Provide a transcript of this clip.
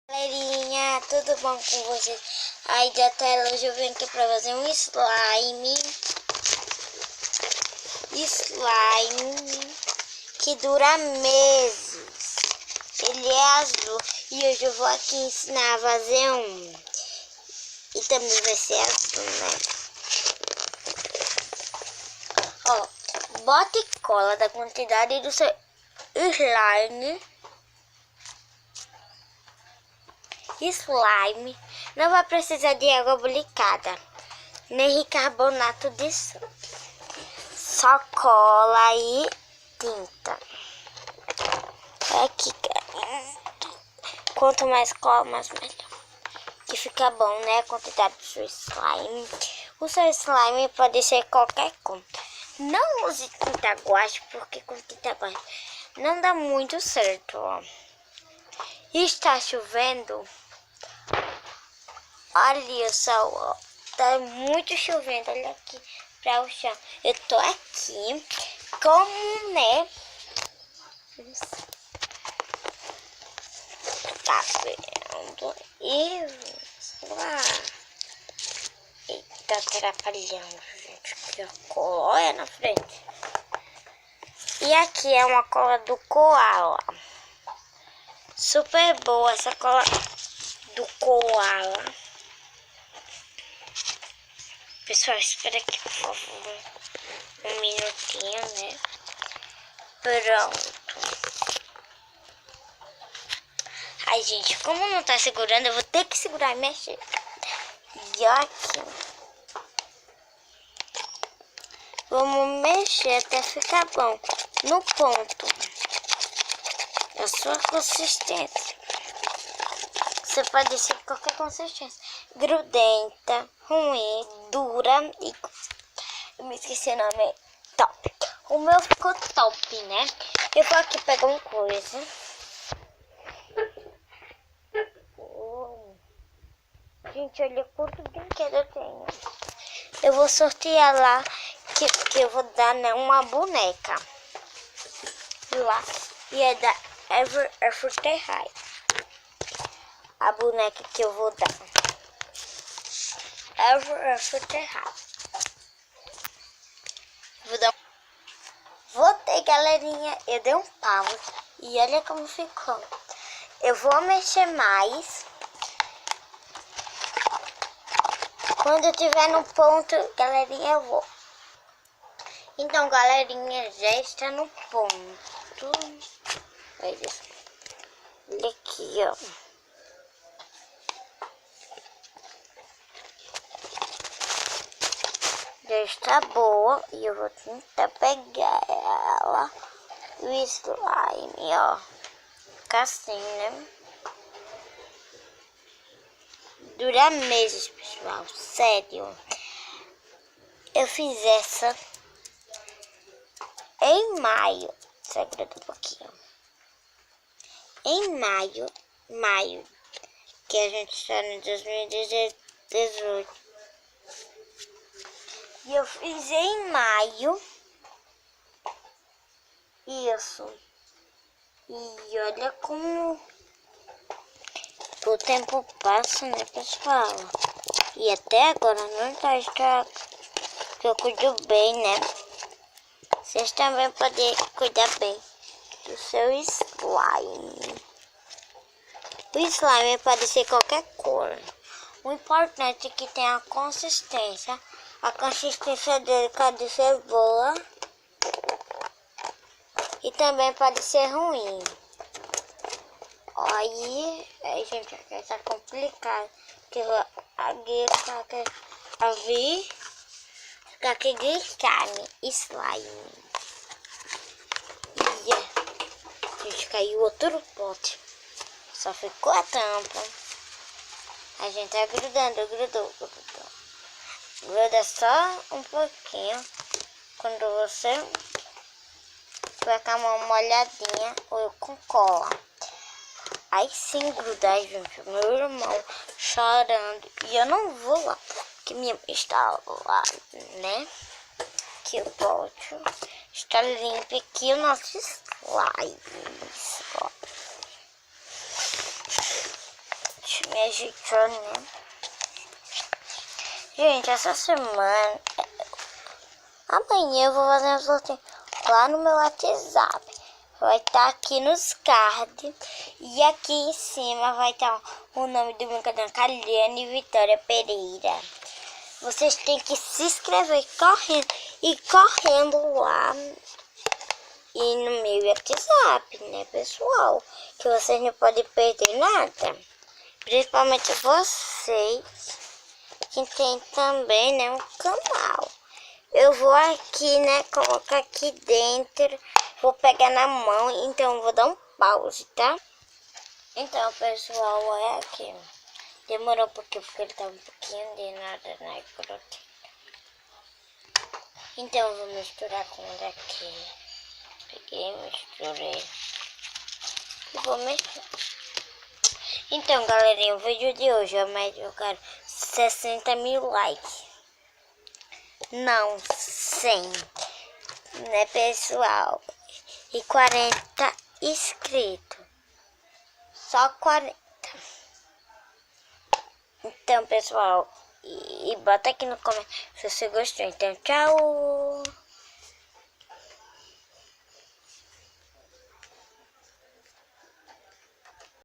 Galerinha, tudo bom com vocês? Aí da tela hoje eu venho aqui pra fazer um slime que dura meses. Ele é azul e hoje eu vou aqui ensinar a fazer um. E também vai ser azul, né? Ó, bote cola da quantidade do seu slime. Não vai precisar de água aplicada, nem bicarbonato de sódio. Só cola e tinta. Aqui, quanto mais cola, mais melhor. Que fica bom, né? A quantidade do seu slime. O seu slime pode ser qualquer cor. Não use tinta guache, porque com tinta guache não dá muito certo, ó. Está chovendo. Olha o sol, ó. Tá muito chovendo. Olha aqui para o chão. Eu tô aqui como, né? Tá vendo? E lá. Eita, atrapalhando, gente. Aqui, ó, olha na frente. E aqui é uma cola do Koala. Super boa essa cola do Koala. Pessoal, espera aqui, por favor, um minutinho, né? Pronto. Ai, gente, como não tá segurando, eu vou ter que segurar e mexer. E aqui. Vamos mexer até ficar bom. No ponto. A sua consistência. Você pode ser qualquer consistência. Grudenta, ruim, dura e... Eu me esqueci o nome. Top. O meu ficou top, né? Eu vou aqui pegar uma coisa. Gente, olha quanto brinquedo eu tenho. Eu vou sortear lá que eu vou dar, né, uma boneca. Lá. E é da Everyday High. A boneca que eu vou dar. Everyday High. Voltei, galerinha. Eu dei um pause. E olha como ficou. Eu vou mexer mais. Quando eu tiver no ponto, galerinha, eu vou. Então, galerinha, já está no ponto. Olha aqui, ó. Já está boa. E eu vou tentar pegar ela. O slime, ó. Fica assim, né? Dura meses, pessoal. Sério. Eu fiz essa em maio. Segura um pouquinho. Em maio, que a gente está em 2018. E eu fiz em maio. Isso. E olha como o tempo passa, né, pessoal? E até agora não tá estragado. Eu cuido bem, né? Vocês também podem cuidar bem do seu slime. O slime pode ser qualquer cor. O importante é que tenha a consistência. A consistência dele pode ser boa. E também pode ser ruim. Aí, gente, aqui tá complicado. Que fica aqui de slime. Gente, caiu outro pote. Só ficou a tampa. A gente tá grudou. Gruda só um pouquinho. Quando você vai com a mão molhadinha ou com cola. Aí sim gruda, gente. Meu irmão chorando. E eu não vou lá, que minha mãe está lá, né? Que o pote está limpo aqui o nosso slime. Me ajeitou, né? Gente, essa semana... Amanhã eu vou fazer um sorteio lá no meu WhatsApp. Vai estar aqui nos cards. E aqui em cima vai estar o nome do meu canal, Kaliane Vitória Pereira. Vocês têm que se inscrever correndo lá. E no meu WhatsApp, né, pessoal? Que vocês não podem perder nada. Principalmente vocês que tem também, né, um canal. Eu vou aqui, né, colocar aqui dentro. Vou pegar na mão, então eu vou dar um pause, tá? Então, pessoal, é aqui. Demorou um pouquinho, porque ele tá um pouquinho de nada, né? Então, eu vou misturar com o daqui. Peguei, misturei. E vou mexer. Então, galerinha, o vídeo de hoje é mais, eu quero 60 mil likes. Não, 100. Né, pessoal? E 40 inscritos. Só 40. Então, pessoal, e bota aqui no comentário se você gostou. Então, tchau!